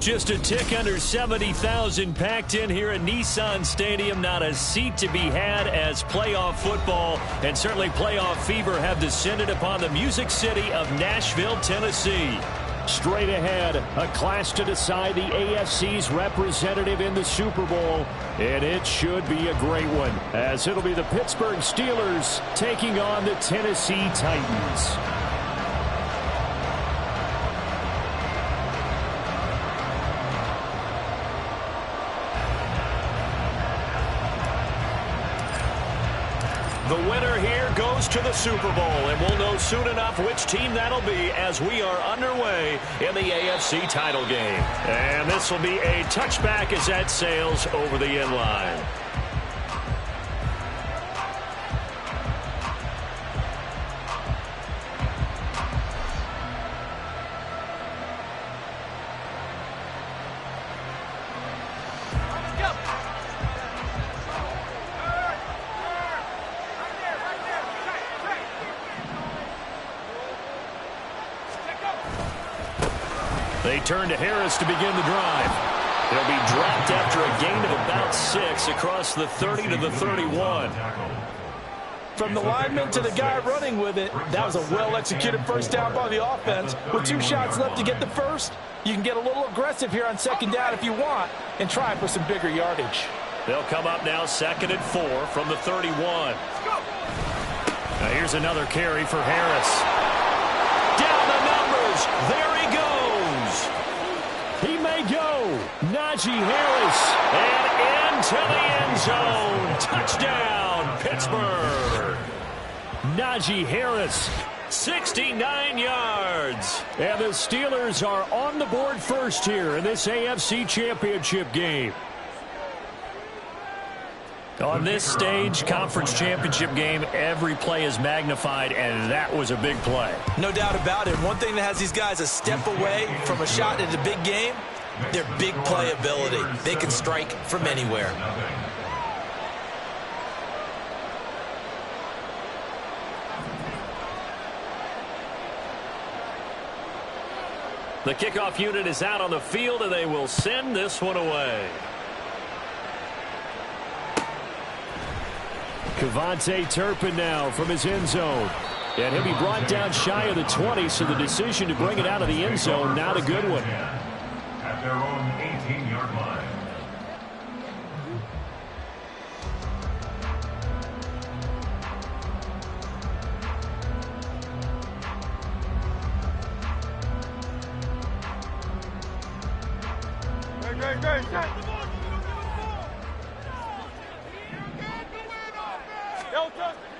Just a tick under 70,000 packed in here at Nissan Stadium. Not a seat to be had as playoff football and certainly playoff fever have descended upon the Music City of Nashville, Tennessee. Straight ahead, a clash to decide the AFC's representative in the Super Bowl. And it should be a great one, as it'll be the Pittsburgh Steelers taking on the Tennessee Titans. The winner here goes to the Super Bowl, and we'll know soon enough which team that'll be as we are underway in the AFC title game. And this will be a touchback as that sails over the end line. They turn to Harris to begin the drive. They'll be dropped after a gain of about 6 across the 30 to the 31. From the lineman to the guy running with it, that was a well-executed first down by the offense. With 2 shots left to get the first, you can get a little aggressive here on second down if you want and try for some bigger yardage. They'll come up now 2nd and 4 from the 31. Now here's another carry for Harris. Down the numbers. There he goes. He may go. Najee Harris. And into the end zone. Touchdown, Pittsburgh. Najee Harris. 69 yards. And the Steelers are on the board first here in this AFC Championship game. On this stage, conference championship game, every play is magnified, and that was a big play. No doubt about it. One thing that has these guys a step away from a shot at a big game, their big play ability. They can strike from anywhere. The kickoff unit is out on the field, and they will send this one away. Kevontae Turpin now from his end zone. And he'll be brought down shy of the 20, so the decision to bring it out of the end zone, not a good one. At their own 18-yard line.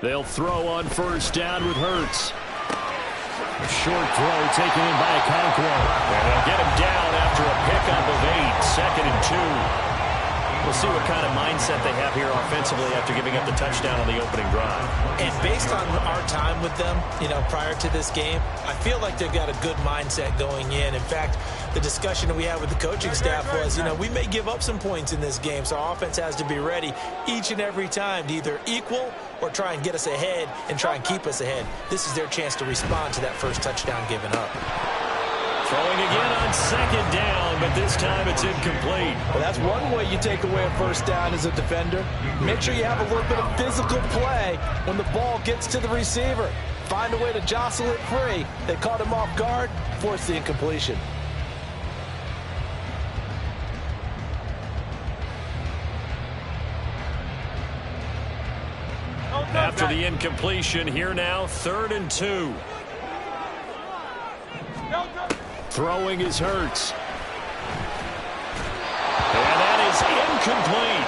They'll throw on first down with Hurts. A short throw taken in by Okonkwo. And they'll get him down after a pickup of 8, 2nd and 2. We'll see what kind of mindset they have here offensively after giving up the touchdown on the opening drive. And based on our time with them, prior to this game, I feel like they've got a good mindset going in. In fact, the discussion that we had with the coaching staff was, we may give up some points in this game, so our offense has to be ready each and every time to either equal or try and get us ahead and try and keep us ahead. This is their chance to respond to that first touchdown given up. Throwing again on 2nd down, but this time it's incomplete. Well, that's one way you take away a first down as a defender. Make sure you have a little bit of physical play when the ball gets to the receiver. Find a way to jostle it free. They caught him off guard, forced the incompletion. After the incompletion, here now, 3rd and 2. Throwing is Hurts. And that is incomplete.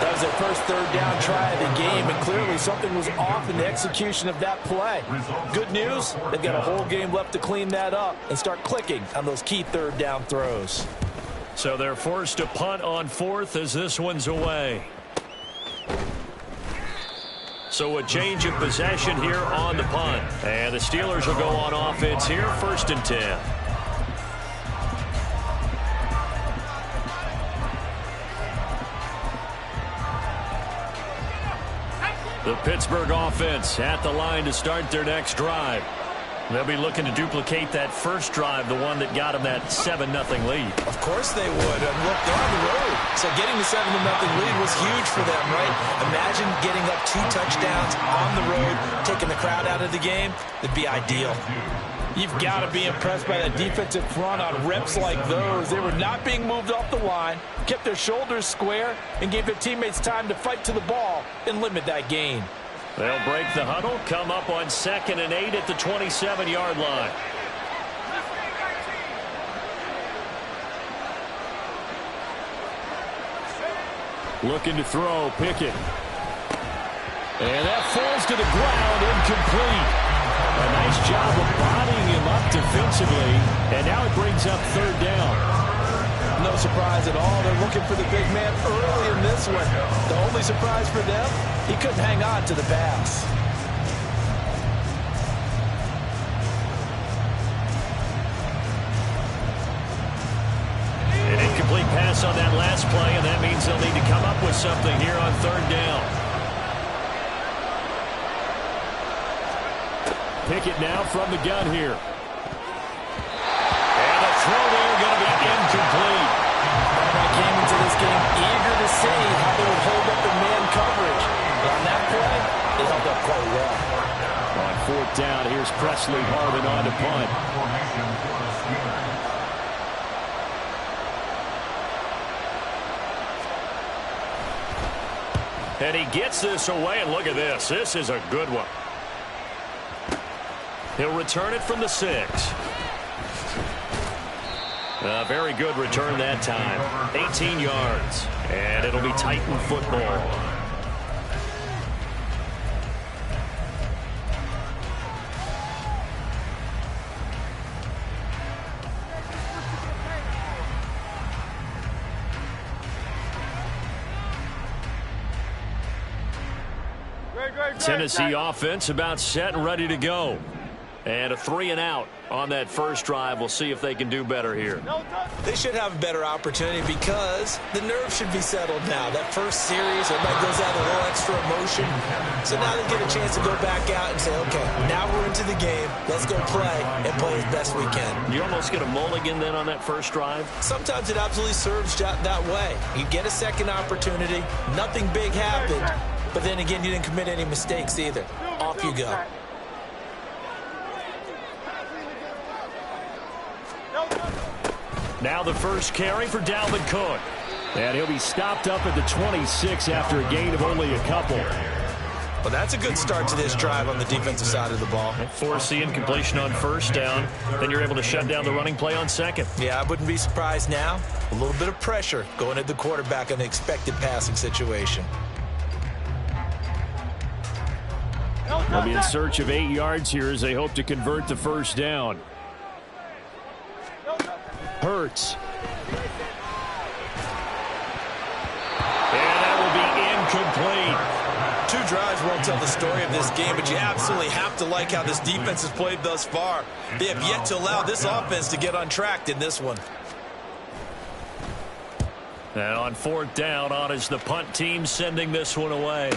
That was their first 3rd down try of the game, and clearly something was off in the execution of that play. Good news, they've got a whole game left to clean that up and start clicking on those key 3rd down throws. So they're forced to punt on 4th as this one's away. So a change of possession here on the punt. And the Steelers will go on offense here, 1st and 10. The Pittsburgh offense at the line to start their next drive. They'll be looking to duplicate that first drive, the one that got them that 7-0 lead. Of course they would. And look, they're on the road. So getting the 7-0 lead was huge for them, right? Imagine getting up 2 touchdowns on the road, taking the crowd out of the game. It'd be ideal. You've got to be impressed by that defensive front on reps like those. They were not being moved off the line, kept their shoulders square, and gave their teammates time to fight to the ball and limit that gain. They'll break the huddle, come up on 2nd and 8 at the 27-yard line. Looking to throw, Pickett. And that falls to the ground, incomplete. A nice job of bodying him up defensively, and now it brings up 3rd down. No surprise at all. They're looking for the big man early in this one. The only surprise for them, he couldn't hang on to the pass. An incomplete pass on that last play, and that means they'll need to come up with something here on 3rd down. Pickett now from the gun here. And the throw there going to be incomplete. I came into this game eager to see how they would hold up in man coverage. On that play, they held up quite well. On 4th down, here's Presley Harvin on to punt. And he gets this away, and look at this. This is a good one. He'll return it from the 6. A very good return that time. 18 yards. And it'll be Titan football. Tennessee offense about set and ready to go. And a 3-and-out on that first drive. We'll see if they can do better here. They should have a better opportunity because the nerves should be settled now. That first series, everybody goes out a little extra emotion. So now they get a chance to go back out and say, okay, now we're into the game. Let's go play and play as best we can. You almost get a mulligan then on that first drive? Sometimes it absolutely serves that way. You get a second opportunity. Nothing big happened. But then again, you didn't commit any mistakes either. Off you go. Now the first carry for Dalvin Cook. And he'll be stopped up at the 26 after a gain of only a couple. Well, that's a good start to this drive on the defensive side of the ball. Force the incompletion on first down. Then you're able to shut down the running play on second. Yeah, I wouldn't be surprised now. A little bit of pressure going at the quarterback in an expected passing situation. They'll be in search of 8 yards here as they hope to convert the first down. Hurts. And that will be incomplete. 2 drives won't tell the story of this game, but you absolutely have to like how this defense has played thus far. They have yet to allow this offense to get untracked in this one. And on 4th down, on is the punt team sending this one away.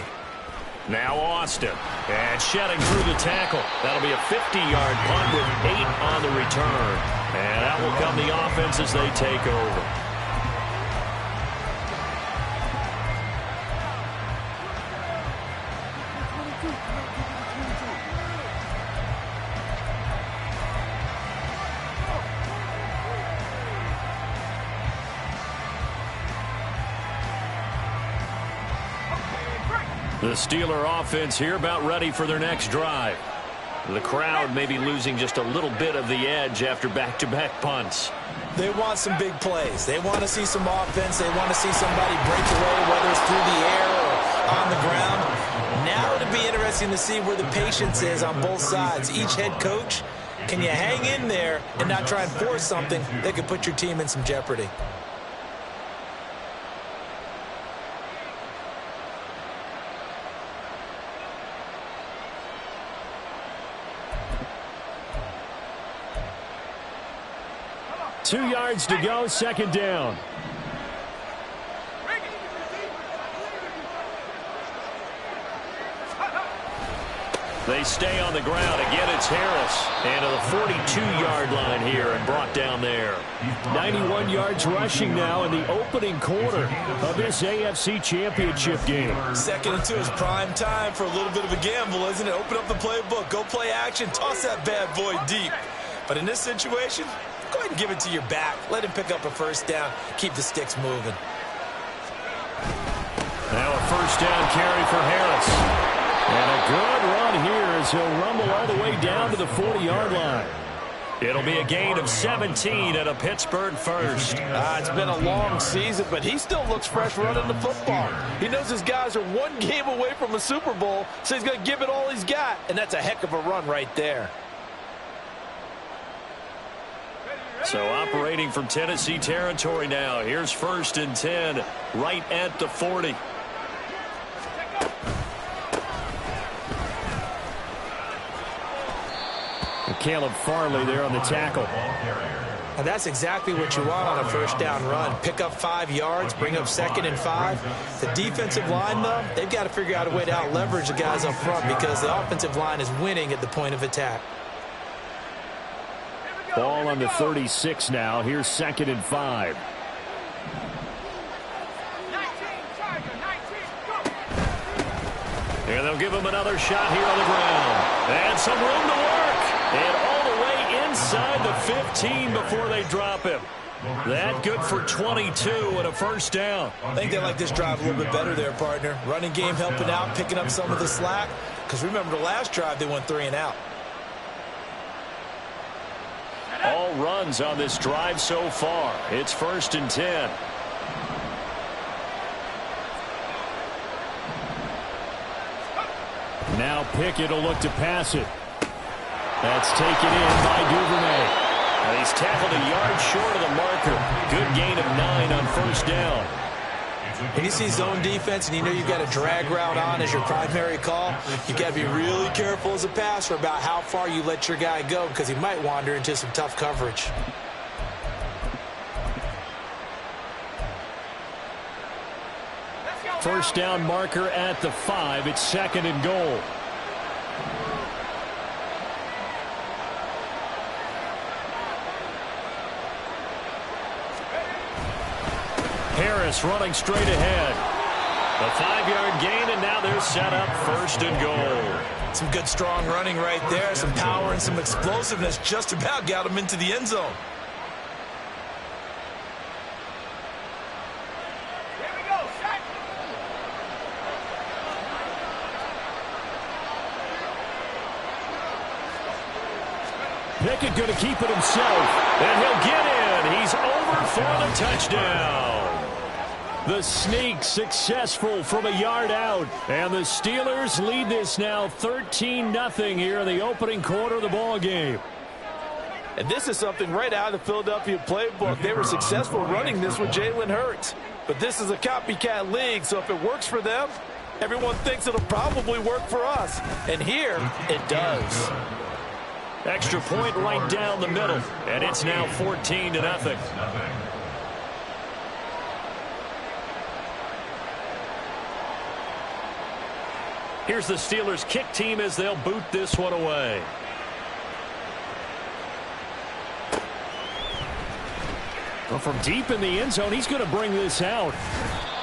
Now Austin. And shedding through the tackle. That'll be a 50-yard punt with 8 on the return. And that will come the offense as they take over. The Steeler offense here about ready for their next drive. The crowd may be losing just a little bit of the edge after back-to-back punts. They want some big plays. They want to see some offense. They want to see somebody break away, whether it's through the air or on the ground. Now it'll be interesting to see where the patience is on both sides. Each head coach, can you hang in there and not try and force something that could put your team in some jeopardy? Two yards to go, second down. They stay on the ground. Again, it's Harris. And to the 42-yard line here and brought down there. 91 yards rushing now in the opening quarter of this AFC Championship game. 2nd and 2 is prime time for a little bit of a gamble, isn't it? Open up the playbook. Go play action. Toss that bad boy deep. But in this situation, go ahead and give it to your back. Let him pick up a first down. Keep the sticks moving. Now a first down carry for Harris. And a good run here as he'll rumble all the way down to the 40-yard line. It'll be a gain of 17 at a Pittsburgh first. It's been a long season, but he still looks fresh running the football. He knows his guys are one game away from a Super Bowl, so he's going to give it all he's got. And that's a heck of a run right there. So operating from Tennessee territory now. Here's 1st and 10 right at the 40. Caleb Farley there on the tackle. And that's exactly what you want on a first down run. Pick up 5 yards, bring up 2nd and 5. The defensive line, though, they've got to figure out a way to out-leverage the guys up front because the offensive line is winning at the point of attack. Ball on the 36 now. Here's 2nd and 5. And they'll give him another shot here on the ground. And some room to work. And all the way inside the 15 before they drop him. That good for 22 and a first down. I think they like this drive a little bit better there, partner. Running game helping out, picking up some of the slack. Because remember the last drive, they went 3 and out. All runs on this drive so far. It's 1st and 10. Now Pickett will look to pass it. That's taken in by Duvernay. And he's tackled a yard short of the marker. Good gain of 9 on first down. When you see zone defense and you know you've got a drag route on as your primary call, you've got to be really careful as a passer about how far you let your guy go because he might wander into some tough coverage. First down marker at the 5. It's 2nd and goal. Harris running straight ahead. A 5-yard gain, and now they're set up 1st and goal. Some good, strong running right there. Some power and some explosiveness just about got him into the end zone. Pickett going to keep it himself. And he'll get in. He's over for the touchdown. The sneak successful from a yard out. And the Steelers lead this now 13-0 here in the opening quarter of the ball game. And this is something right out of the Philadelphia playbook. They were successful running this with Jalen Hurts. But this is a copycat league, so if it works for them, everyone thinks it'll probably work for us. And here, it does. Extra point right down the middle. And it's now 14-0. Here's the Steelers kick team as they'll boot this one away. Well, from deep in the end zone, he's going to bring this out.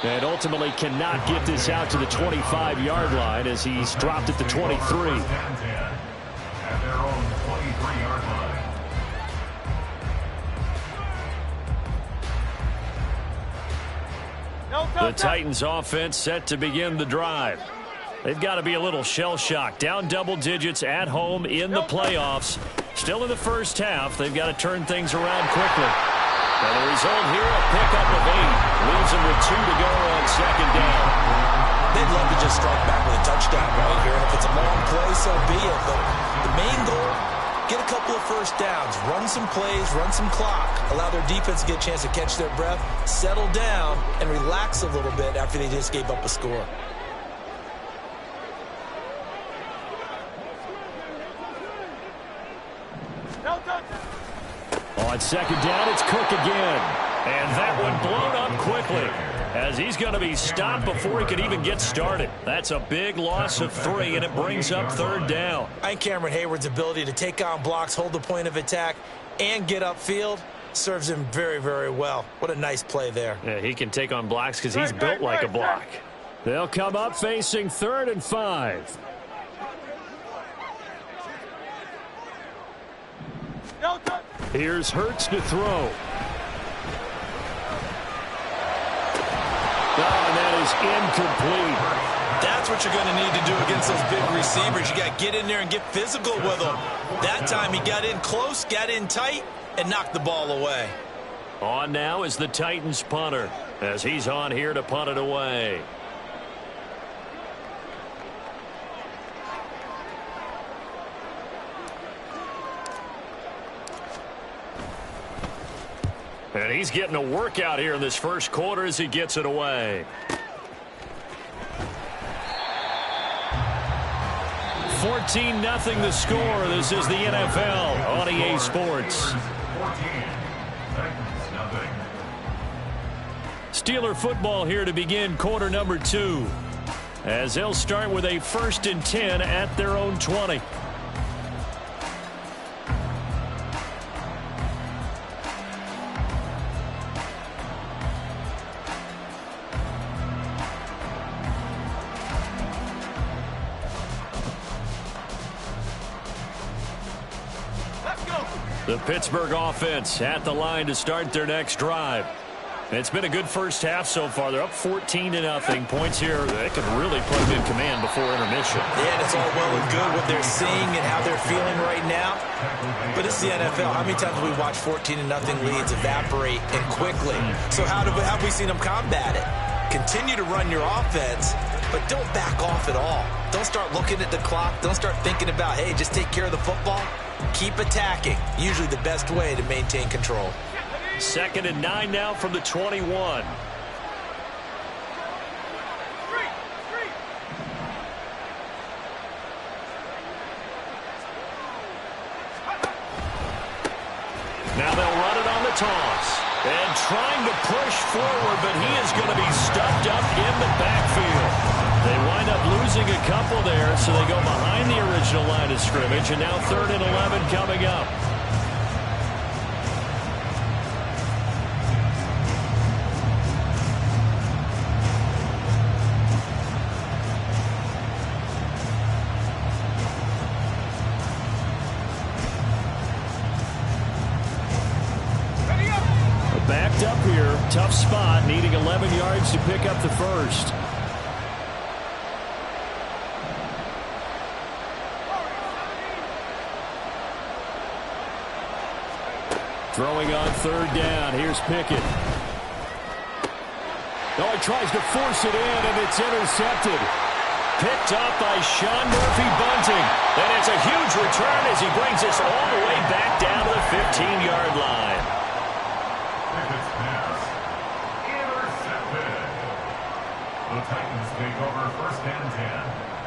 And ultimately cannot get this out to the 25-yard line as he's dropped at the 23. At their own 23-yard line. The Titans offense set to begin the drive. They've got to be a little shell-shocked. Down double digits at home in the playoffs. Still in the first half. They've got to turn things around quickly. And the result here, a pickup of 8. Leaves them with 2 to go on second down. They'd love to just strike back with a touchdown right here. And if it's a long play, so be it. But the main goal, get a couple of first downs. Run some plays, run some clock. Allow their defense to get a chance to catch their breath, settle down, and relax a little bit after they just gave up a score. On second down, it's Cook again. And that one blown up quickly, as he's going to be stopped before he can even get started. That's a big loss of 3, and it brings up 3rd down. I think Cameron Hayward's ability to take on blocks, hold the point of attack, and get upfield serves him very, very well. What a nice play there. Yeah, he can take on blocks because he's built like a block. They'll come up facing 3rd and 5. Here's Hurts to throw. And that is incomplete. That's what you're going to need to do against those big receivers. You got to get in there and get physical with them. That time he got in close, got in tight, and knocked the ball away. On now is the Titans punter, as he's on here to punt it away. And he's getting a workout here in this first quarter as he gets it away. 14-0 the score. This is the NFL on EA Sports. 14. Titans, nothing. Steeler football here to begin quarter number 2, as they'll start with a 1st and 10 at their own 20. The Pittsburgh offense at the line to start their next drive. It's been a good first half so far. They're up 14-0. Points here. They could really put them in command before intermission. Yeah, and it's all well and good what they're seeing and how they're feeling right now. But it's the NFL. How many times have we watched 14-0 leads evaporate and quickly? So how have we seen them combat it? Continue to run your offense, but don't back off at all. Don't start looking at the clock. Don't start thinking about, hey, just take care of the football. Keep attacking. Usually the best way to maintain control. 2nd and 9 now from the 21. Now they'll run it on the toss. And trying to push forward, but he is going to be stuffed up in the backfield. They wind up losing a couple there, so they go behind the original line of scrimmage, and now 3rd and 11 coming up. Backed up here, tough spot, needing 11 yards to pick up the first. Throwing on 3rd down, here's Pickett. Oh, he tries to force it in, and it's intercepted. Picked up by Sean Murphy-Bunting. And it's a huge return as he brings us all the way back down to the 15-yard line. Pickett's pass. Intercepted. The Titans take over 1st and 10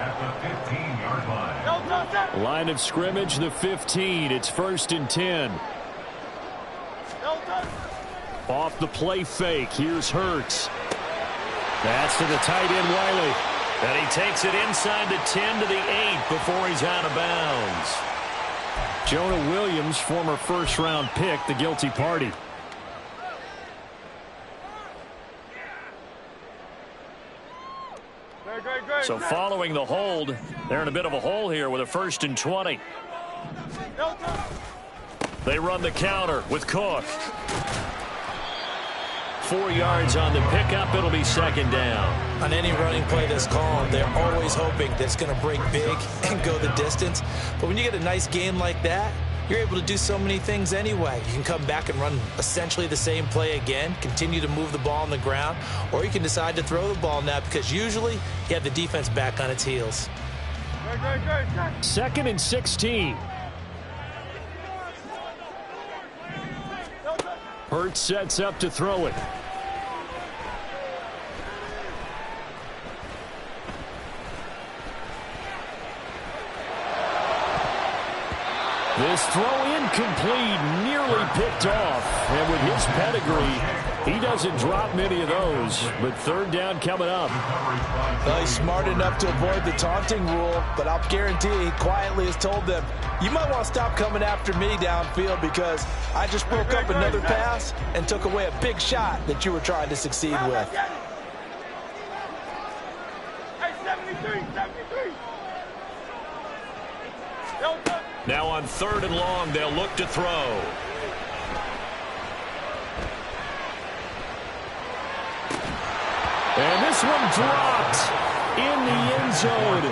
at the 15-yard line. Line of scrimmage, the 15. It's 1st and 10. Off the play fake. Here's Hurts. That's to the tight end, Wiley. And he takes it inside the 10 to the 8 before he's out of bounds. Jonah Williams, former first-round pick, the guilty party. So following the hold, they're in a bit of a hole here with a 1st and 20. They run the counter with Cook. 4 yards on the pickup. It'll be 2nd down. On any running play that's called, they're always hoping that it's going to break big and go the distance. But when you get a nice game like that, you're able to do so many things anyway. You can come back and run essentially the same play again, continue to move the ball on the ground, or you can decide to throw the ball now because usually you have the defense back on its heels. 2nd and 16. Hurts sets up to throw it. This throw incomplete, nearly picked off. And with his pedigree, He doesn't drop many of those, but third down coming up. Well, he's smart enough to avoid the taunting rule, but I'll guarantee he quietly has told them, you might want to stop coming after me downfield because I just broke up another pass and took away a big shot that you were trying to succeed with. Now on 3rd and long, they'll look to throw. And this one dropped in the end zone.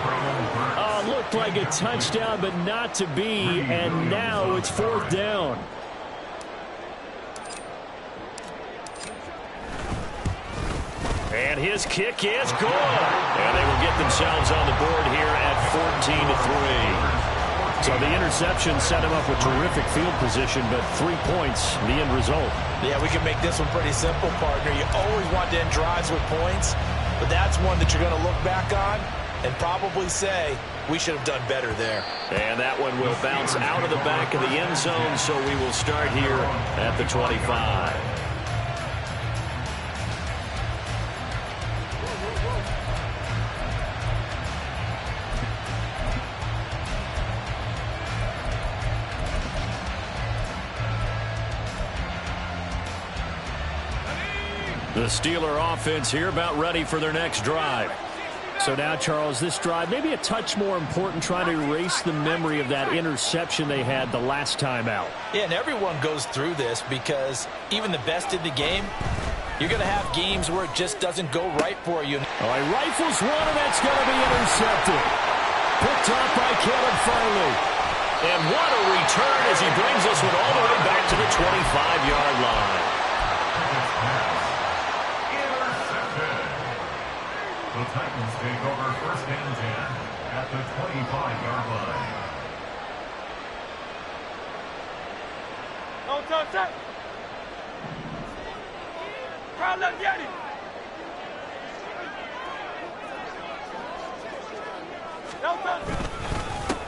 Looked like a touchdown, but not to be. And now it's 4th down. And his kick is good. And they will get themselves on the board here at 14-3. So the interception set him up with terrific field position, but 3 points, the end result. Yeah, we can make this one pretty simple, partner. You always want to end drives with points, but that's one that you're going to look back on and probably say, we should have done better there. And that one will bounce out of the back of the end zone, so we will start here at the 25. The Steeler offense here about ready for their next drive. So now, Charles, this drive maybe a touch more important, trying to erase the memory of that interception they had the last time out. Yeah, and everyone goes through this because even the best in the game, you're going to have games where it just doesn't go right for you. All right, rifles one, and that's going to be intercepted. Picked up by Caleb Farley. And what a return as he brings this one all the way back to the 25-yard line. The Titans take over 1st and 10 at the 25-yard line. No touch that. Crowd left Yeti. No touch.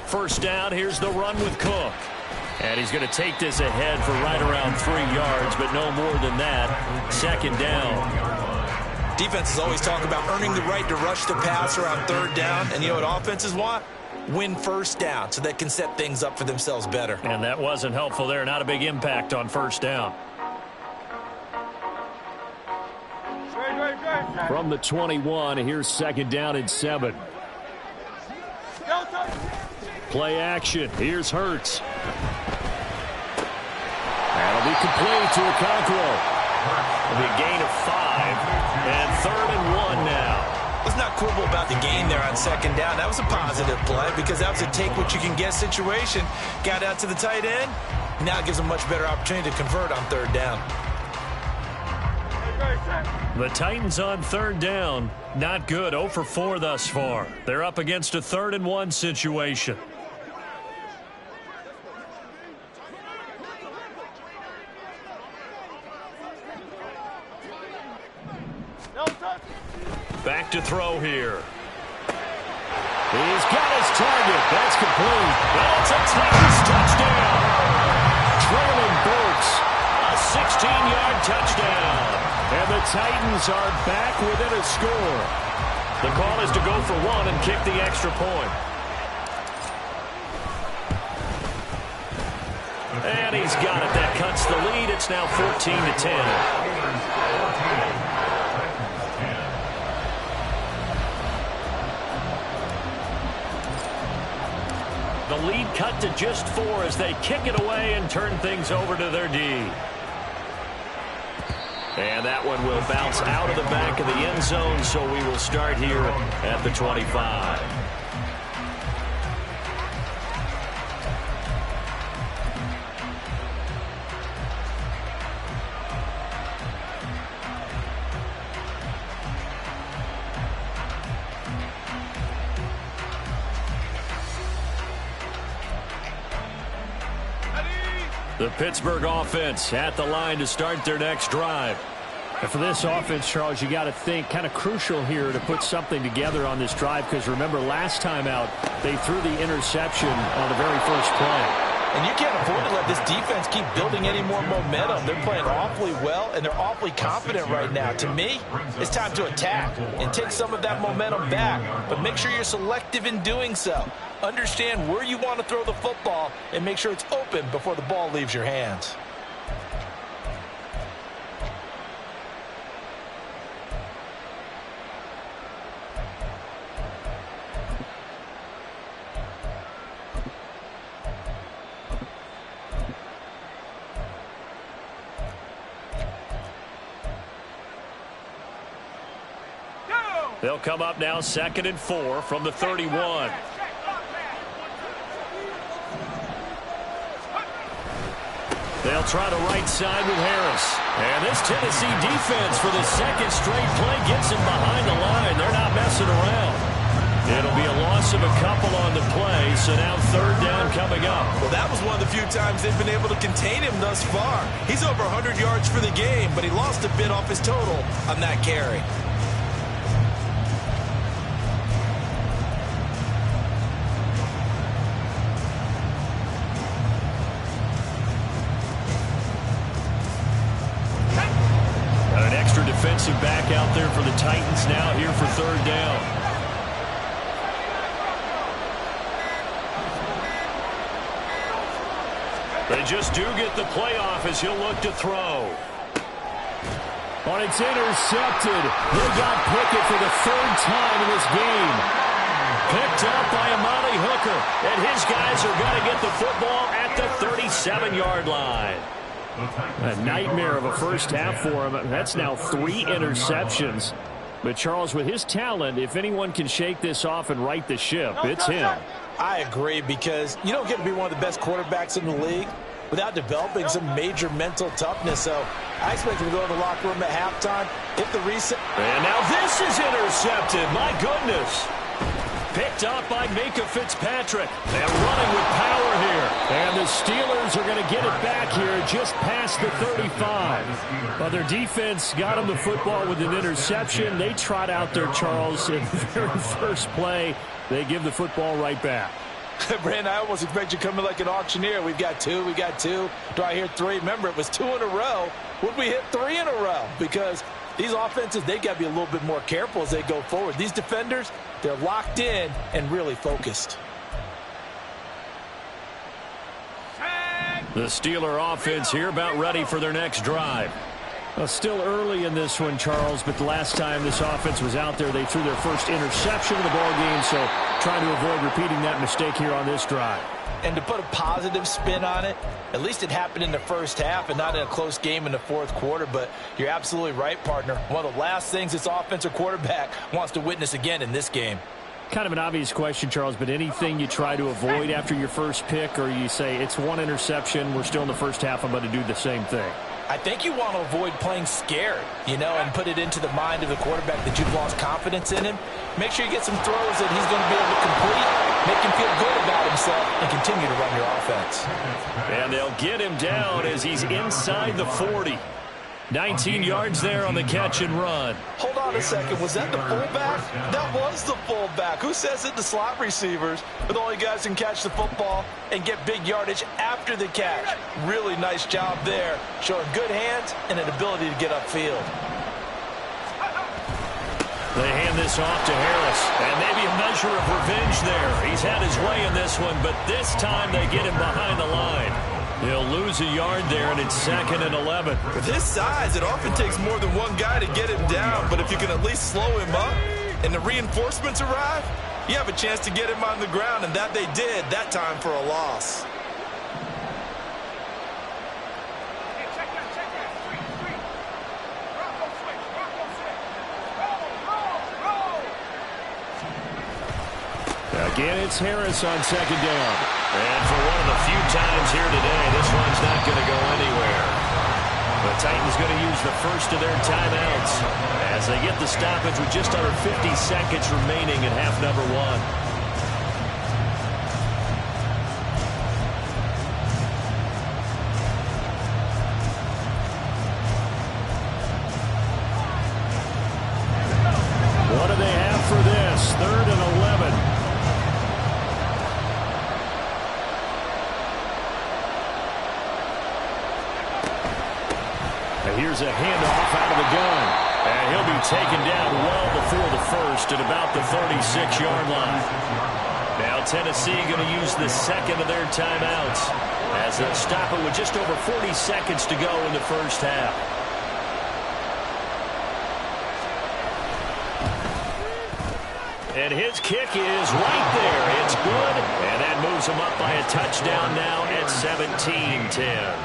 First down, here's the run with Cook. And he's going to take this ahead for right around 3 yards, but no more than that. 2nd down. Defenses always talk about earning the right to rush the passer on 3rd down. And you know what offenses want? Win 1st down so they can set things up for themselves better. And that wasn't helpful there. Not a big impact on 1st down. From the 21, here's 2nd down and 7. Play action. Here's Hurts. That'll be complete to Okonkwo. It'll be a gain of 5. And 3rd and 1 now. Let's not quibble about the gain there on 2nd down. That was a positive play because that was a take-what-you-can-get situation. Got out to the tight end. Now it gives them a much better opportunity to convert on 3rd down. The Titans on 3rd down. Not good. 0 for 4 thus far. They're up against a 3rd and 1 situation. Back to throw here. He's got his target. That's complete. That's a Titans touchdown. Traylon Burks. A 16-yard touchdown. And the Titans are back within a score. The call is to go for 1 and kick the extra point. And he's got it. That cuts the lead. It's now 14-10. The lead cut to just 4 as they kick it away and turn things over to their D. And that one will bounce out of the back of the end zone, so we will start here at the 25. The Pittsburgh offense at the line to start their next drive. And for this offense, Charles, you got to think kind of crucial here to put something together on this drive because remember last time out they threw the interception on the very first play. And you can't afford to let this defense keep building any more momentum. They're playing awfully well, and they're awfully confident right now. To me, it's time to attack and take some of that momentum back. But make sure you're selective in doing so. Understand where you want to throw the football and make sure it's open before the ball leaves your hands. They'll come up now 2nd and 4 from the 31. They'll try the right side with Harris. And this Tennessee defense for the second straight play gets him behind the line. They're not messing around. It'll be a loss of a couple on the play, so now 3rd down coming up. Well, that was one of the few times they've been able to contain him thus far. He's over 100 yards for the game, but he lost a bit off his total on that carry. Defensive back out there for the Titans now here for 3rd down. They just do get the playoff as he'll look to throw. Oh, it's intercepted. They got Pickett for the 3rd time in this game. Picked up by Amani Hooker. And his guys are going to get the football at the 37-yard line. A nightmare of a first half for him. That's now 3 interceptions. But Charles, with his talent, if anyone can shake this off and right the ship, it's him. I agree, because you don't get to be one of the best quarterbacks in the league without developing some major mental toughness. So I expect him to go in the locker room at halftime, hit the reset. And now this is intercepted. My goodness. Picked up by Minka Fitzpatrick. And running with power here. And the Steelers are going to get it back here just past the 35. Well, their defense got them the football with an interception. They trot out there, Charles, in the very first play. They give the football right back. Brandon, I almost expect you coming like an auctioneer. We've got 2, we got 2. Do I hear 3? Remember, it was 2 in a row. Would we hit 3 in a row? Because these offenses, they got to be a little bit more careful as they go forward. These defenders, they're locked in and really focused. The Steeler offense here about ready for their next drive. Well, still early in this one, Charles, but the last time this offense was out there, they threw their first interception of the ball game, so trying to avoid repeating that mistake here on this drive. And to put a positive spin on it, at least it happened in the first half and not in a close game in the 4th quarter. But you're absolutely right, partner. One of the last things this offensive quarterback wants to witness again in this game. Kind of an obvious question, Charles, but anything you try to avoid after your first pick, or you say it's 1 interception, we're still in the first half, I'm going to do the same thing? I think you want to avoid playing scared, and put it into the mind of the quarterback that you've lost confidence in him. Make sure you get some throws that he's going to be able to complete, make him feel good about himself, and continue to run your offense. And they'll get him down as he's inside the 40. 19 yards there on the catch and run. Hold on a second. Was that the fullback? That was the fullback. Who says it? The slot receivers are the only guys who can catch the football and get big yardage after the catch. Really nice job there, showing good hands and an ability to get upfield. They hand this off to Harris, and maybe a measure of revenge there. He's had his way in this one, but this time they get him behind the line. He'll lose a yard there, and it's 2nd and 11. With his size, it often takes more than one guy to get him down, but if you can at least slow him up and the reinforcements arrive, you have a chance to get him on the ground, and that they did that time for a loss. Again, it's Harris on 2nd down. And for one of the few times here today, this one's not going to go anywhere. The Titans going to use the first of their timeouts as they get the stoppage with just under 50 seconds remaining in half number 1. What do they have for this? 3rd and 11. Here's a handoff out of the gun. And he'll be taken down well before the first at about the 36-yard line. Now Tennessee going to use the second of their timeouts as they'll stop it with just over 40 seconds to go in the first half. And his kick is right there. It's good, and that moves them up by a touchdown now at 17-10.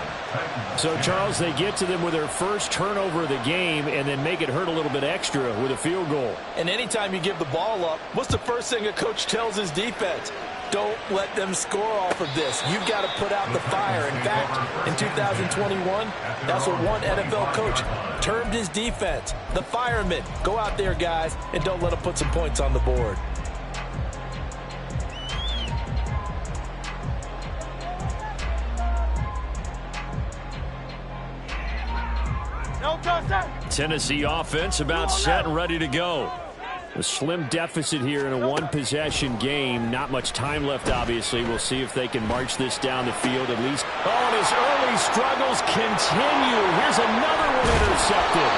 So, Charles, they get to them with their first turnover of the game and then make it hurt a little bit extra with a field goal. And anytime you give the ball up, what's the first thing a coach tells his defense? Don't let them score off of this. You've got to put out the fire. In fact, in 2021, that's what one NFL coach termed his defense. The firemen. Go out there, guys, and don't let them put some points on the board. Tennessee offense about set and ready to go. A slim deficit here in a one-possession game. Not much time left, obviously. We'll see if they can march this down the field at least. Oh, and his early struggles continue. Here's another one intercepted.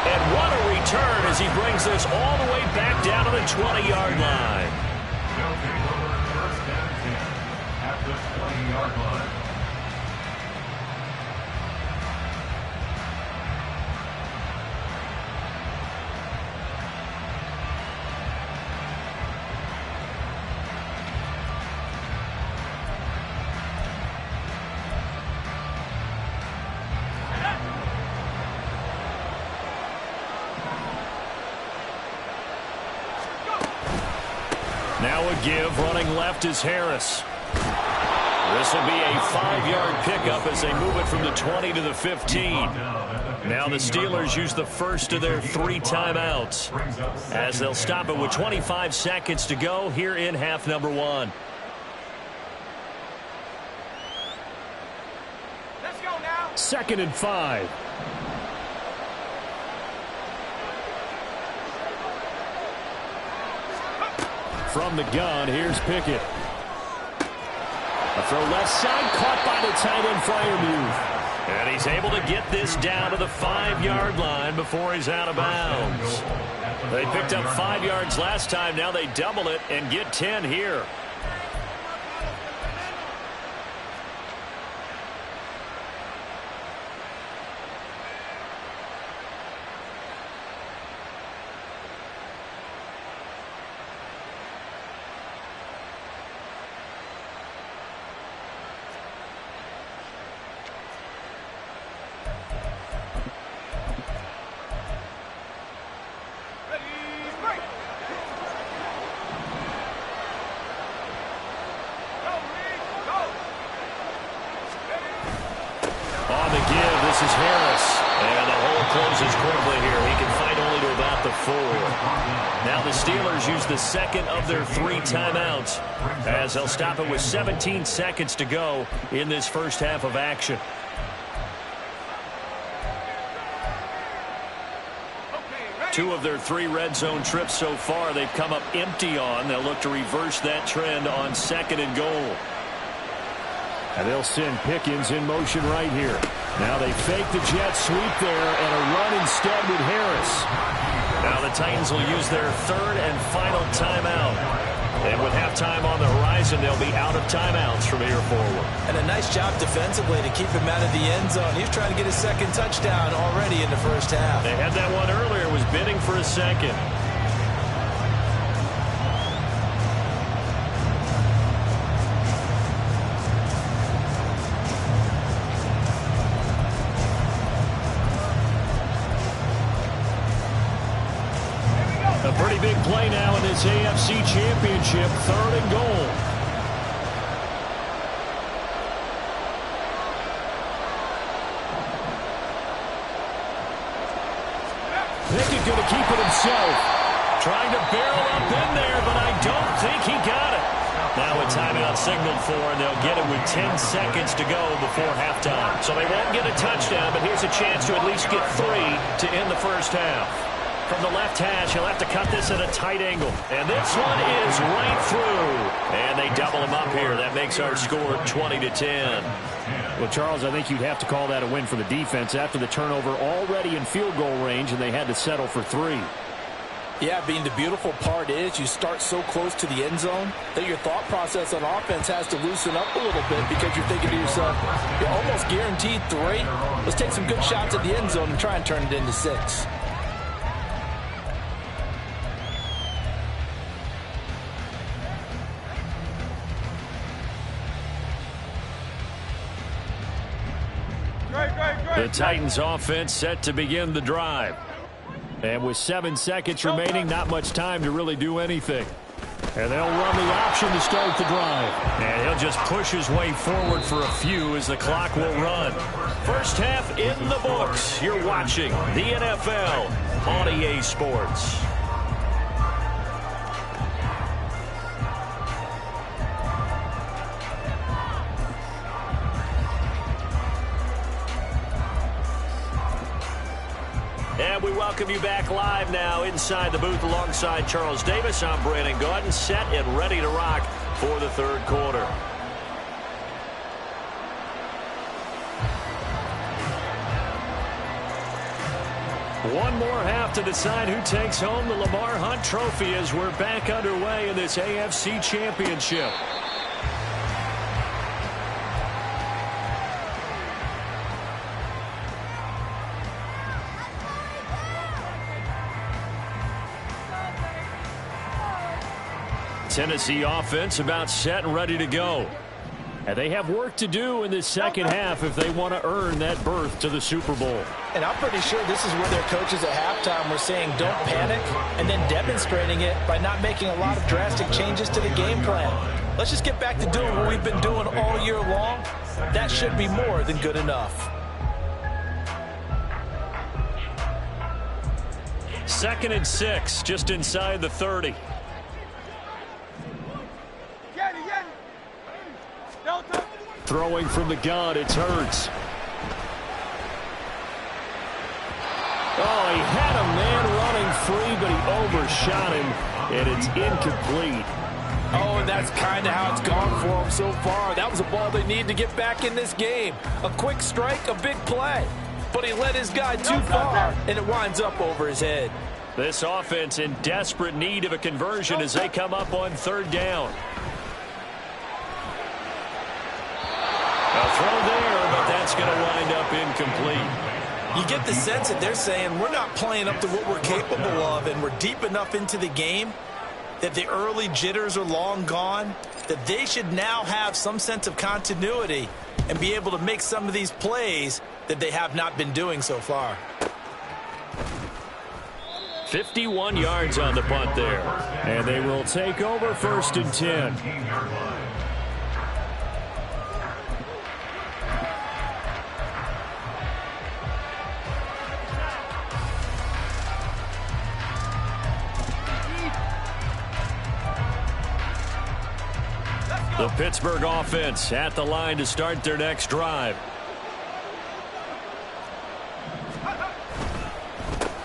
And what a return as he brings this all the way back down to the 20-yard line. First and 10 at the 20-yard line. Now a give, running left is Harris. This will be a 5-yard pickup as they move it from the 20 to the 15. Now the Steelers use the first of their 3 timeouts as they'll stop it with 25 seconds to go here in half number 1. Let's go now. 2nd and 5. From the gun, here's Pickett. A throw left side, caught by the tight end Freiermuth. And he's able to get this down to the 5-yard line before he's out of bounds. They picked up 5 yards last time. Now they double it and get 10 here. This is Harris. And the hole closes quickly here. He can fight only to about the 4. Now the Steelers use the second of their 3 timeouts as they'll stop it with 17 seconds to go in this first half of action. Two of their 3 red zone trips so far they've come up empty on. They'll look to reverse that trend on 2nd and goal. And they'll send Pickens in motion right here. Now they fake the jet sweep there and a run instead with Harris. Now the Titans will use their 3rd and final timeout. And with halftime on the horizon, they'll be out of timeouts from here forward. And a nice job defensively to keep him out of the end zone. He's trying to get his 2nd touchdown already in the first half. They had that one earlier, was bidding for a 2nd. A pretty big play now in this AFC Championship, 3rd and goal. Pickett going to keep it himself. Trying to barrel up in there, but I don't think he got it. Now a timeout signaled for, and they'll get it with 10 seconds to go before halftime. So they won't get a touchdown, but here's a chance to at least get 3 to end the first half. from the left hash. He'll have to cut this at a tight angle. And this one is right through. And they double him up here. That makes our score 20-10. Well, Charles, I think you'd have to call that a win for the defense after the turnover already in field goal range, and they had to settle for 3. Yeah, Bean, the beautiful part is you start so close to the end zone that your thought process on offense has to loosen up a little bit because you're thinking to yourself, you're almost guaranteed 3. Let's take some good shots at the end zone and try and turn it into 6. The Titans offense set to begin the drive. And with 7 seconds remaining, not much time to really do anything. And they'll run the option to start the drive. And he'll just push his way forward for a few as the clock will run. First half in the books. You're watching the NFL on EA Sports. And we welcome you back live now inside the booth alongside Charles Davis. I'm Brandon Gaudin, set and ready to rock for the third quarter. One more half to decide who takes home the Lamar Hunt Trophy as we're back underway in this AFC Championship. Tennessee offense about set and ready to go. And they have work to do in this second half if they want to earn that berth to the Super Bowl. And I'm pretty sure this is where their coaches at halftime were saying don't panic and then demonstrating it by not making a lot of drastic changes to the game plan. Let's just get back to doing what we've been doing all year long. That should be more than good enough. 2nd and 6, just inside the 30. Throwing from the gun, it's Hurts. Oh, he had a man running free, but he overshot him, and it's incomplete. Oh, and that's kind of how it's gone for him so far. That was a ball they need to get back in this game. A quick strike, a big play. But he let his guy too far, and it winds up over his head. This offense in desperate need of a conversion as they come up on 3rd down. A throw there, but that's going to wind up incomplete. You get the sense that they're saying we're not playing up to what we're capable of, and we're deep enough into the game that the early jitters are long gone, that they should now have some sense of continuity and be able to make some of these plays that they have not been doing so far. 51 yards on the punt there. And they will take over 1st and 10. The Pittsburgh offense at the line to start their next drive.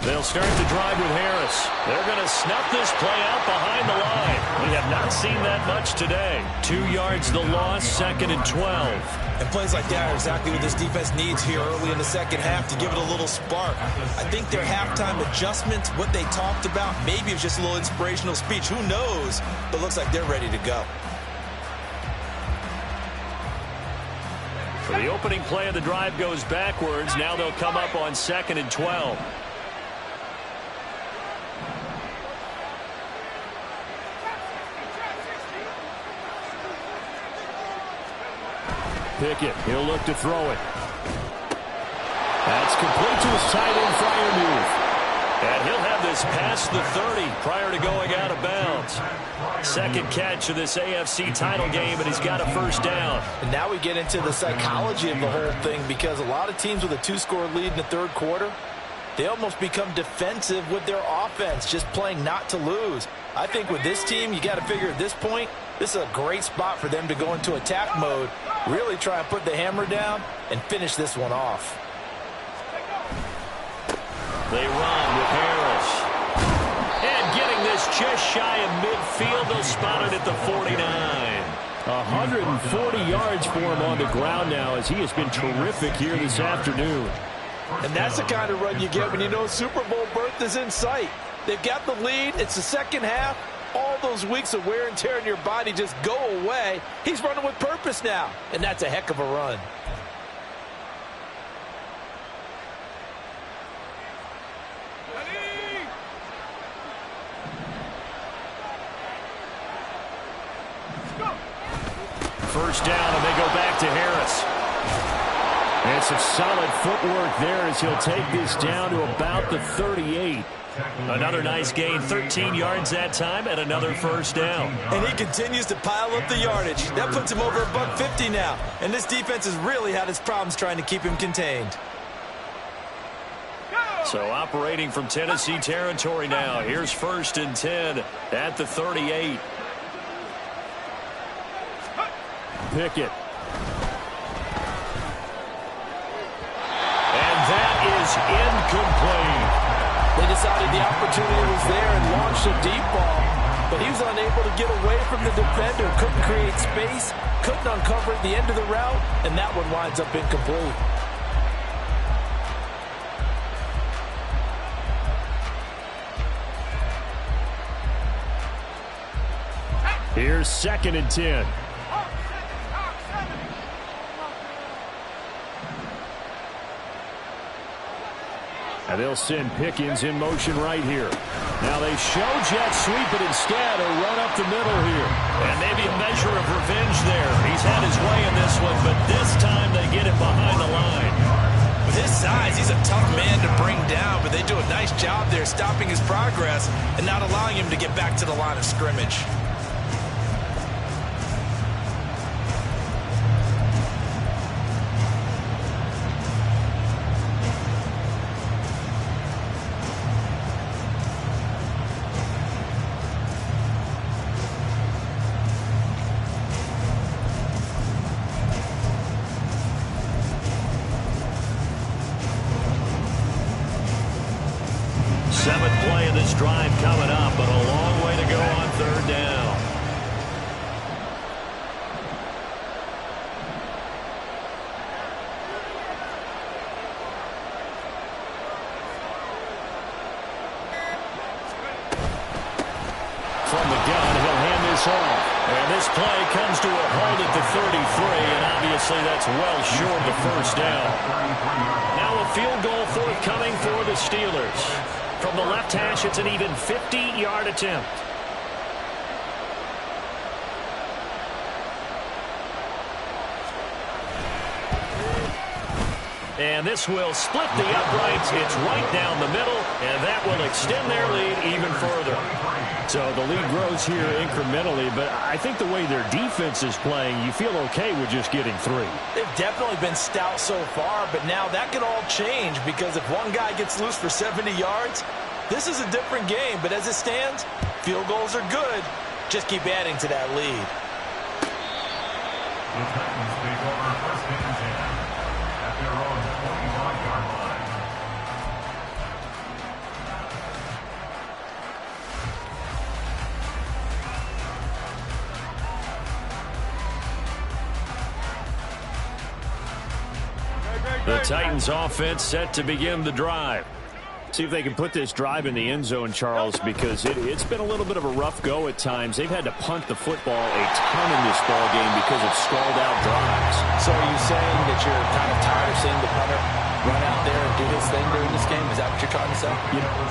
They'll start the drive with Harris. They're going to snuff this play out behind the line. We have not seen that much today. 2 yards the loss, 2nd and 12. And plays like that are exactly what this defense needs here early in the second half to give it a little spark. I think their halftime adjustment, what they talked about, maybe it's just a little inspirational speech. Who knows? But looks like they're ready to go. For the opening play of the drive goes backwards. Now they'll come up on 2nd and 12. Pickett, he'll look to throw it. That's complete to his tight end Freiermuth. And he'll have this past the 30 prior to going out of bounds. 2nd catch of this AFC title game, and he's got a 1st down. And now we get into the psychology of the whole thing, because a lot of teams with a 2-score lead in the 3rd quarter, they almost become defensive with their offense, just playing not to lose. I think with this team, you got to figure at this point, this is a great spot for them to go into attack mode, really try and put the hammer down and finish this one off. They run with Harris. just shy of midfield. They'll spot it at the 49. 140 yards for him on the ground now, as he has been terrific here this afternoon. And that's the kind of run you get when you know Super Bowl berth is in sight. They've got the lead. It's the second half. All those weeks of wear and tear in your body just go away. He's running with purpose now, and that's a heck of a run. First down, and they go back to Harris. And some solid footwork there as he'll take this down to about the 38. Another nice gain, 13 yards that time, and another first down. And he continues to pile up the yardage. That puts him over $150 now. And this defense has really had its problems trying to keep him contained. So operating from Tennessee territory now. Here's 1st and 10 at the 38. Pickett. And that is incomplete. They decided the opportunity was there and launched a deep ball, but he was unable to get away from the defender, couldn't create space, couldn't uncover the end of the route, and that one winds up incomplete. Here's 2nd and 10. And they'll send Pickens in motion right here. Now they show jet sweep, but instead a run up the middle here. And maybe a measure of revenge there. He's had his way in this one, but this time they get it behind the line. With his size, he's a tough man to bring down, but they do a nice job there stopping his progress and not allowing him to get back to the line of scrimmage. Drive coming up, but a long way to go on 3rd down. From the gun, he'll hand this off. And this play comes to a halt at the 33, and obviously that's well short of the first down. Now a field goal forthcoming for the Steelers. From the left hash, it's an even 50-yard attempt. And this will split the uprights. It's right down the middle, and that will extend their lead even further. So the lead grows here incrementally, but I think the way their defense is playing, you feel okay with just getting 3. They've definitely been stout so far, but now that could all change because if one guy gets loose for 70 yards, this is a different game. But as it stands, field goals are good. Just keep adding to that lead. The Titans take over 1st and 10 at their own 25-yard line. The Titans offense set to begin the drive. See if they can put this drive in the end zone, Charles, because it's been a little bit of a rough go at times. They've had to punt the football a ton in this ball game because of stalled out drives. So are you saying that you're kind of tired of seeing the punter run out there and do his thing during this game? Is that what you're trying to say?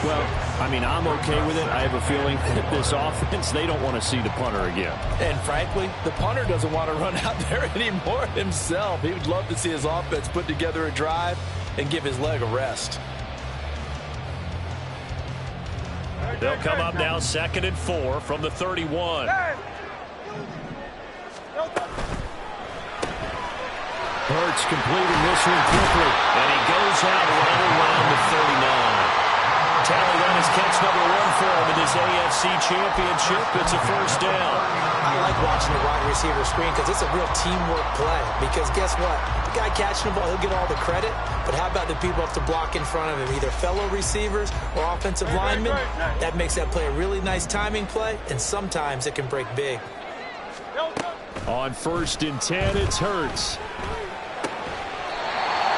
Well, I mean, I'm okay with it. I have a feeling that this offense, they don't want to see the punter again. And frankly, the punter doesn't want to run out there anymore himself. He would love to see his offense put together a drive and give his leg a rest. They'll come up now 2nd and 4 from the 31. Hurts completing this one quickly. And he goes out right around the 39. tally run is catch number 1 for him in this AFC Championship. It's a first down. I like watching the wide receiver screen because it's a real teamwork play. Because guess what? The guy catching the ball, he'll get all the credit. But how about the people up to block in front of him, either fellow receivers or offensive linemen? That makes that play a really nice timing play, and sometimes it can break big. On 1st and 10, it's Hurts.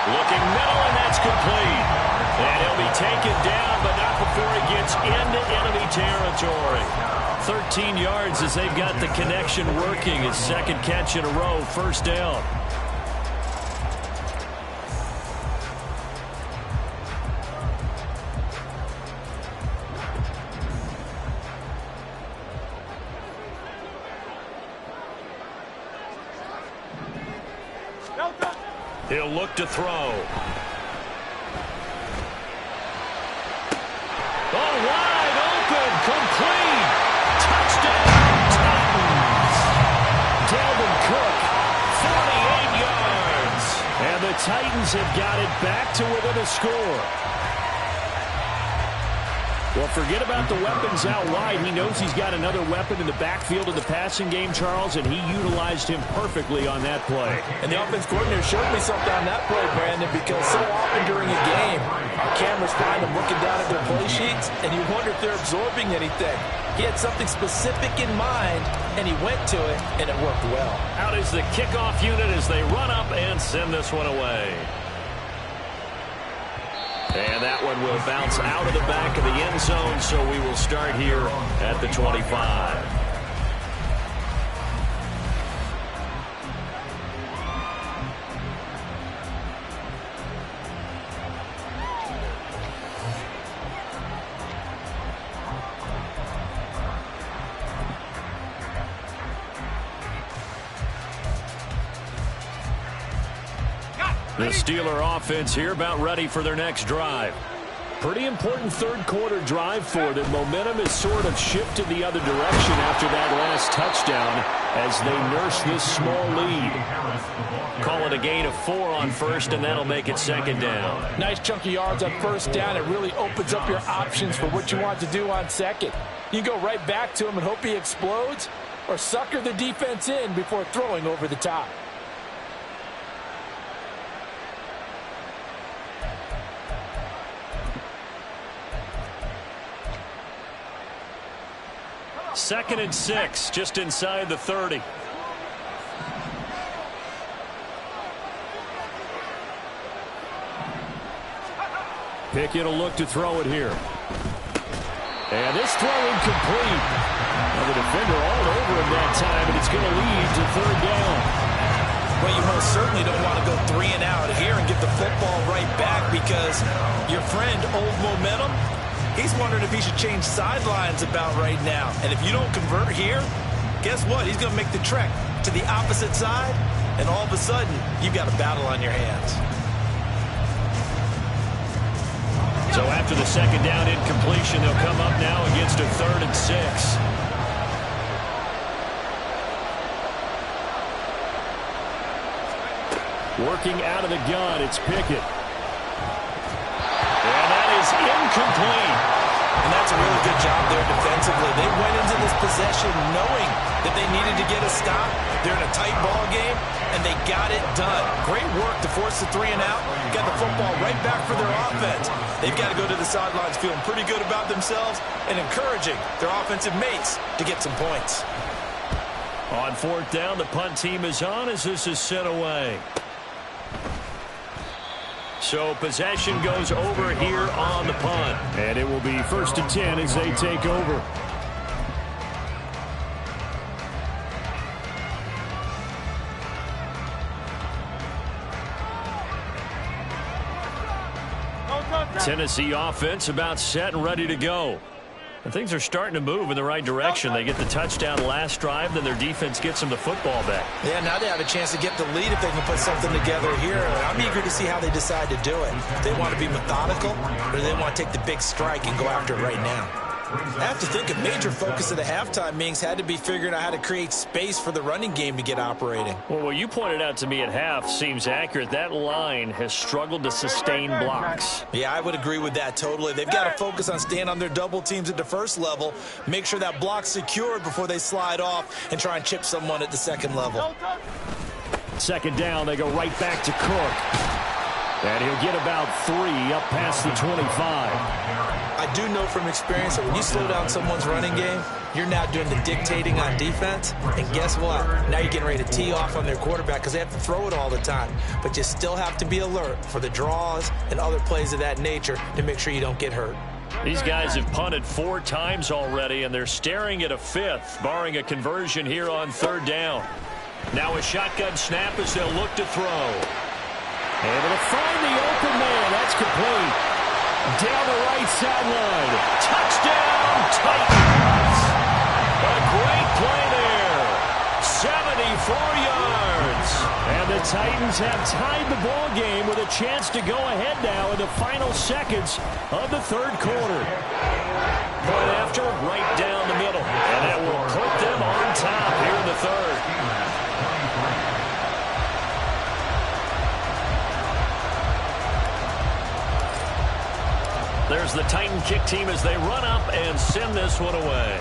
Looking middle, and that's complete. And he'll be taken down, but not before he gets into enemy territory. 13 yards as they've got the connection working. His 2nd catch in a row, first down. He'll look to throw. Oh, wide open, complete. Touchdown, Titans. Dalvin Cook, 48 yards. And the Titans have got it back to within a score. Well, forget about the weapons out wide. He knows he's got another weapon in the backfield of the passing game, Charles, and he utilized him perfectly on that play. And the offense coordinator showed me something on that play, Brandon, because so often during a game, our cameras find them looking down at their play sheets, and you wonder if they're absorbing anything. He had something specific in mind, and he went to it, and it worked well. Out is the kickoff unit as they run up and send this one away. And that one will bounce out of the back of the end zone, so we will start here at the 25. The Steeler offense here about ready for their next drive. Pretty important 3rd quarter drive for them. Momentum has sort of shifted the other direction after that last touchdown as they nurse this small lead. Call it a gain of 4 on 1st, and that'll make it 2nd down. Nice chunk of yards on 1st down. It really opens up your options for what you want to do on 2nd. You can go right back to him and hope he explodes, or sucker the defense in before throwing over the top. Second and 6, just inside the 30. Pickett will look to throw it here. And this throw incomplete. Now the defender all over him that time, and it's going to lead to 3rd down. Well, you most certainly don't want to go 3 and out here and get the football right back because your friend, Old Momentum, he's wondering if he should change sidelines about right now. And if you don't convert here, guess what? He's going to make the trek to the opposite side, and all of a sudden, you've got a battle on your hands. So after the 2nd down incompletion, they'll come up now against a 3rd and 6. Working out of the gun, it's Pickett. And that is incomplete. And that's a really good job there defensively. They went into this possession knowing that they needed to get a stop. They're in a tight ball game, and they got it done. Great work to force the 3 and out. Got the football right back for their offense. They've got to go to the sidelines feeling pretty good about themselves and encouraging their offensive mates to get some points. On 4th down, the punt team is on as this is sent away. So possession goes over here on the punt. And it will be 1st and 10 as they take over. Tennessee offense about set and ready to go. And things are starting to move in the right direction. They get the touchdown last drive, then their defense gets them the football back. Yeah, now they have a chance to get the lead if they can put something together here. I'm eager to see how they decide to do it. They want to be methodical, or they want to take the big strike and go after it right now. I have to think a major focus of the halftime meetings had to be figuring out how to create space for the running game to get operating. Well, what you pointed out to me at half seems accurate. That line has struggled to sustain blocks. Yeah, I would agree with that totally. They've got to focus on staying on their double teams at the first level, make sure that block's secured before they slide off and try and chip someone at the second level. Second down, they go right back to Cook. And he'll get about 3 up past the 25. I do know from experience that when you slow down someone's running game, you're now doing the dictating on defense. And guess what? Now you're getting ready to tee off on their quarterback because they have to throw it all the time. But you still have to be alert for the draws and other plays of that nature to make sure you don't get hurt. These guys have punted 4 times already, and they're staring at a 5th, barring a conversion here on 3rd down. Now a shotgun snap as they'll look to throw. Able to find the open man. That's complete. Down the right sideline. Touchdown, Titans. A great play there. 74 yards. And the Titans have tied the ball game with a chance to go ahead now in the final seconds of the 3rd quarter. Point after, right down the middle. And that will put them on top here in the 3rd. There's the Titan kick team as they run up and send this one away.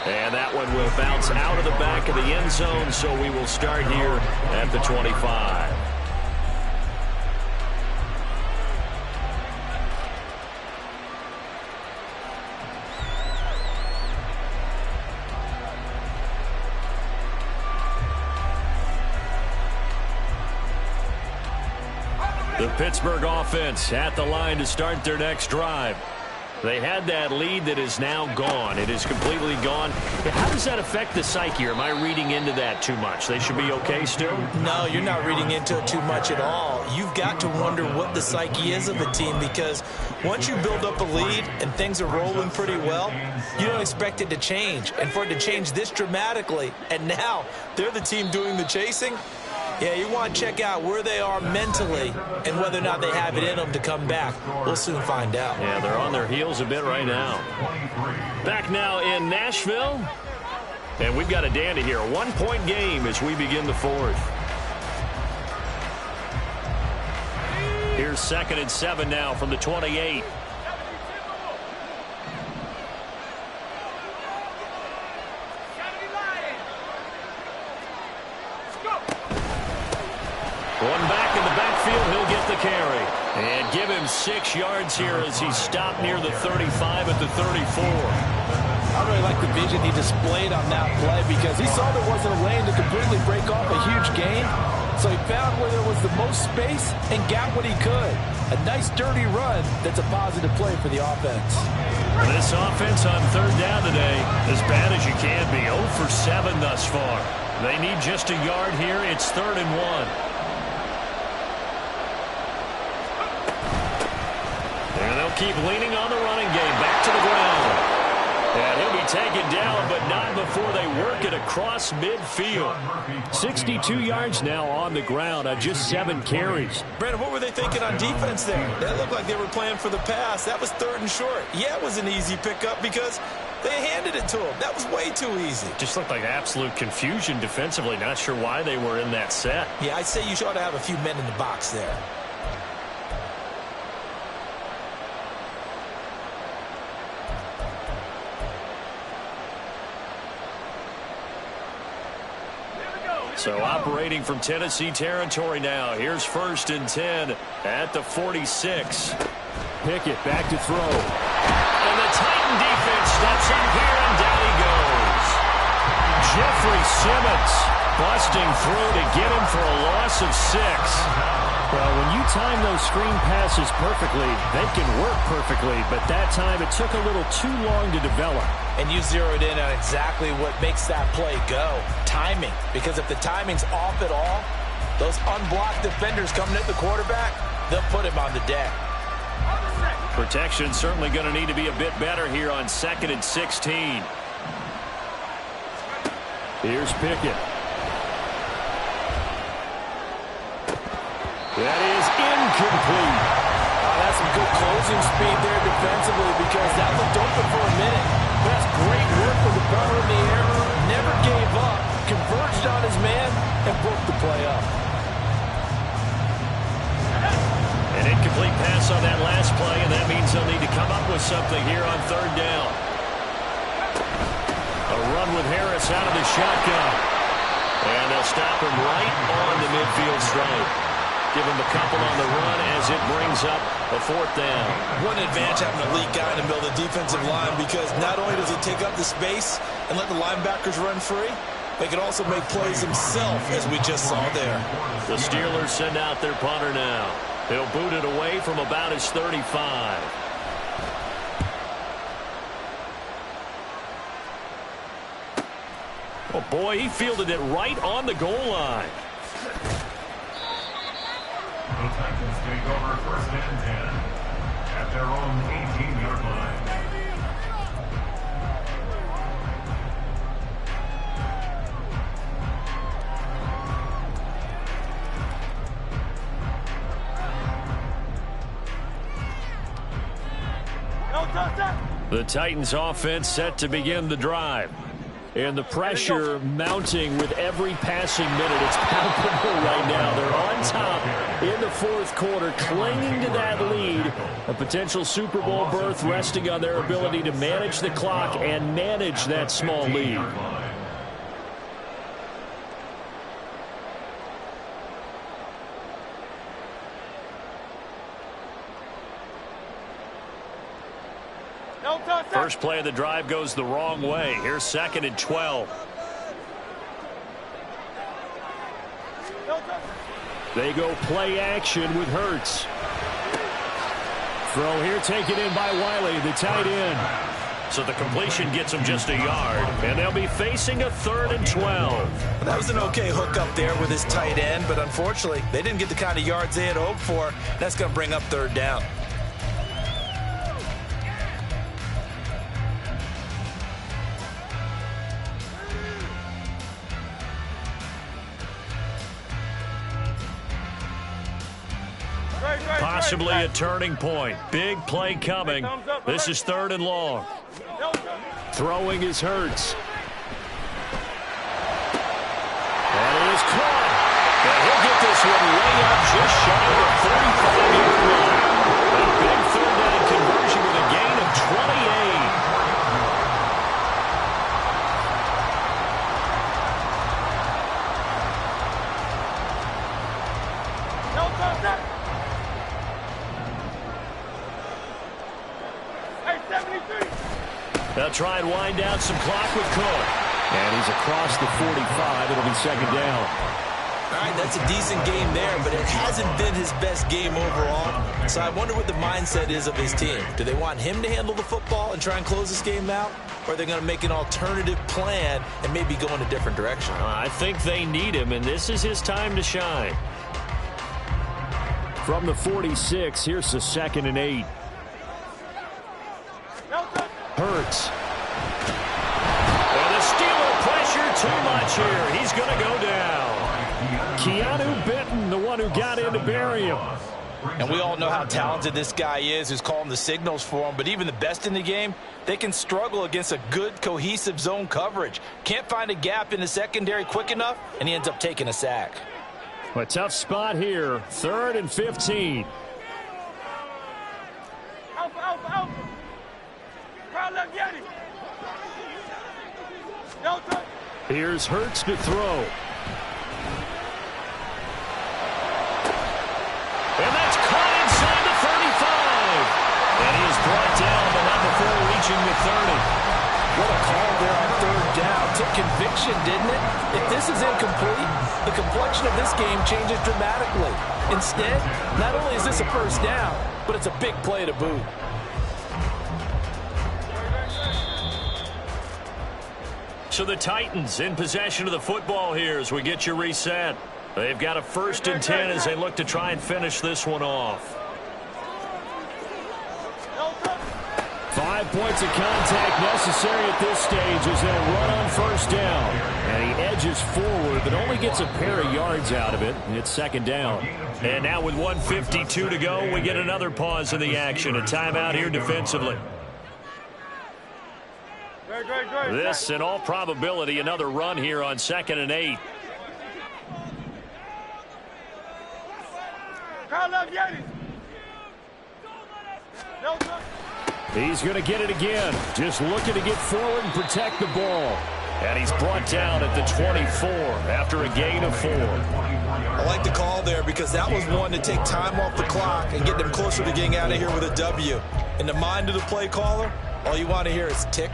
And that one will bounce out of the back of the end zone, so we will start here at the 25. The Pittsburgh offense at the line to start their next drive. They had that lead that is now gone. It is completely gone. How does that affect the psyche? Or am I reading into that too much? They should be okay still? No, you're not reading into it too much at all. You've got to wonder what the psyche is of a team, because once you build up a lead and things are rolling pretty well, you don't expect it to change. And for it to change this dramatically, and now they're the team doing the chasing, yeah, you want to check out where they are mentally and whether or not they have it in them to come back. We'll soon find out. Yeah, they're on their heels a bit right now. Back now in Nashville. And we've got a dandy here. A 1-point game as we begin the 4th. Here's 2nd and 7 now from the 28. One back in the backfield, he'll get the carry. And give him 6 yards here as he stopped near the 35 at the 34. I really like the vision he displayed on that play, because he saw there wasn't a lane to completely break off a huge gain. So he found where there was the most space and got what he could. A nice dirty run that's a positive play for the offense. This offense on 3rd down today, as bad as you can be. 0 for 7 thus far. They need just a yard here. It's 3rd and 1. And they'll keep leaning on the running game. Back to the ground. And he'll be taken down, but not before they work it across midfield. 62 yards now on the ground on just 7 carries. Brandon, what were they thinking on defense there? That looked like they were playing for the pass. That was 3rd and short. Yeah, it was an easy pickup because they handed it to him. That was way too easy. Just looked like absolute confusion defensively. Not sure why they were in that set. Yeah, I'd say you ought to have a few men in the box there. So operating from Tennessee territory now. Here's 1st and 10 at the 46. Pickett back to throw. And the Titan defense steps up here, and down he goes. Jeffrey Simmons busting through to get him for a loss of 6. Well, when you time those screen passes perfectly, they can work perfectly, but that time it took a little too long to develop. And you zeroed in on exactly what makes that play go. Timing. Because if the timing's off at all, those unblocked defenders coming at the quarterback, they'll put him on the deck. Protection certainly going to need to be a bit better here on 2nd and 16. Here's Pickett. That is incomplete. Oh, that's some good closing speed there defensively because that looked open for a minute. But that's great work with the ball in the air. Never gave up. Converged on his man and broke the play up. An incomplete pass on that last play, and that means they'll need to come up with something here on third down. A run with Harris out of the shotgun. And they'll stop him right on the midfield stripe. Give him a couple on the run as it brings up a fourth down. What an advantage having an elite guy in the middle of the defensive line, because not only does he take up the space and let the linebackers run free, they can also make plays himself, as we just saw there. The Steelers send out their punter now. He'll boot it away from about his 35. Oh, boy, he fielded it right on the goal line. The Titans take over first and 10 at their own 18-yard line. The Titans offense set to begin the drive. And the pressure mounting with every passing minute. It's palpable right now. They're on top in the fourth quarter, clinging to that lead. A potential Super Bowl berth resting on their ability to manage the clock and manage that small lead. First play of the drive goes the wrong way. Here's 2nd and 12. They go play action with Hurts. Throw here taken in by Wiley, the tight end. So the completion gets them just a yard, and they'll be facing a 3rd and 12. That was an okay hook up there with his tight end, but unfortunately, they didn't get the kind of yards they had hoped for. That's going to bring up 3rd down. Possibly a turning point. Big play coming. This is 3rd and long. Throwing is Hurts. And it is caught. And he'll get this one way up just shy of the 35-yard line. A big 3rd down conversion with a gain of 28. They'll try and wind down some clock with Cook. And he's across the 45. It'll be 2nd down. All right, that's a decent game there, but it hasn't been his best game overall. So I wonder what the mindset is of his team. Do they want him to handle the football and try and close this game out? Or are they going to make an alternative plan and maybe go in a different direction? I think they need him, and this is his time to shine. From the 46, here's the 2nd and 8. Hurts. And the Steeler pressure too much here. He's going to go down. Keanu Benton, the one who got in to bury him. And we all know how talented this guy is, who's calling the signals for him. But even the best in the game, they can struggle against a good, cohesive zone coverage. Can't find a gap in the secondary quick enough, and he ends up taking a sack. A tough spot here. 3rd and 15. Alpha. Pfl Afc. Here's Hurts to throw. And that's caught inside the 35. And he is brought down, but not before reaching the 30. What a call there on 3rd down. Took conviction, didn't it? If this is incomplete, the complexion of this game changes dramatically. Instead, not only is this a 1st down, but it's a big play to boot. So the Titans in possession of the football here as we get you reset. They've got a 1st and 10 as they look to try and finish this one off. 5 5 points of contact necessary at this stage as they'll run on first down. And he edges forward, but only gets a pair of yards out of it. It's second down. And now with 1:52 to go, we get another pause in the action. A timeout here defensively. This, in all probability, another run here on 2nd and 8. He's going to get it again. Just looking to get forward and protect the ball. And he's brought down at the 24 after a gain of 4. I like the call there because that was one to take time off the clock and get them closer to getting out of here with a W. In the mind of the play caller, all you want to hear is tick,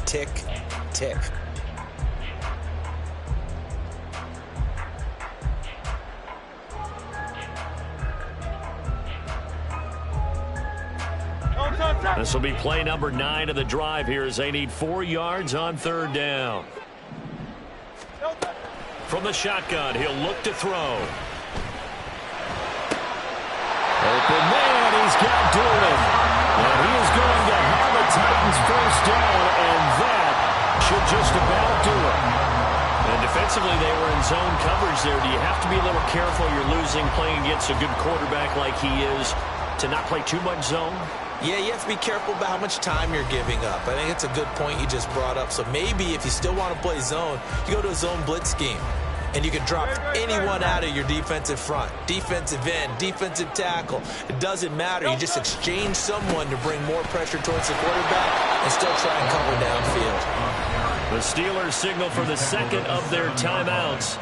tick, tick. This will be play number 9 of the drive here as they need 4 yards on 3rd down. From the shotgun, he'll look to throw. Open man, he's got Doolin. And he is going to have a Titans first down, and that should just about do it. And defensively, they were in zone coverage there. Do you have to be a little careful? You're losing playing against a good quarterback like he is to not play too much zone? Yeah, you have to be careful about how much time you're giving up. I think it's a good point you just brought up. So maybe if you still want to play zone, you go to a zone blitz scheme. And you can drop anyone out of your defensive front. Defensive end, defensive tackle. It doesn't matter. You just exchange someone to bring more pressure towards the quarterback and still try and cover downfield. The Steelers signal for the second of their timeouts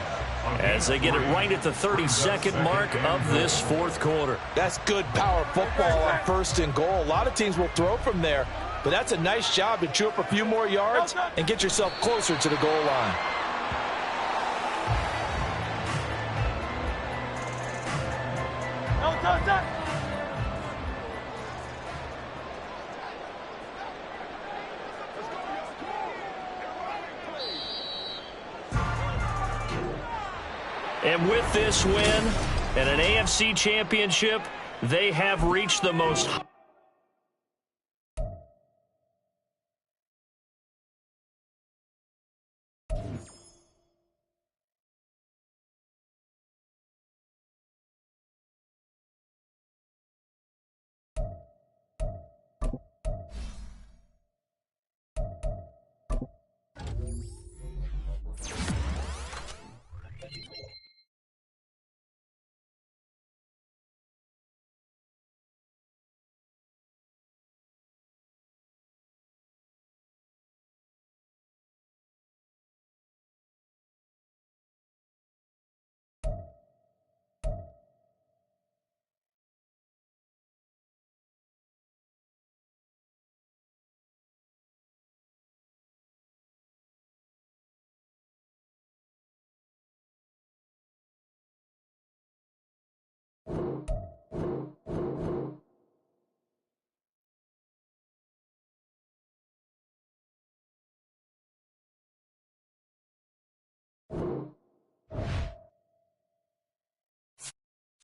as they get it right at the 32nd mark of this 4th quarter. That's good power football on 1st and goal. A lot of teams will throw from there, but that's a nice job to chew up a few more yards and get yourself closer to the goal line. And with this win and an AFC championship, they have reached the most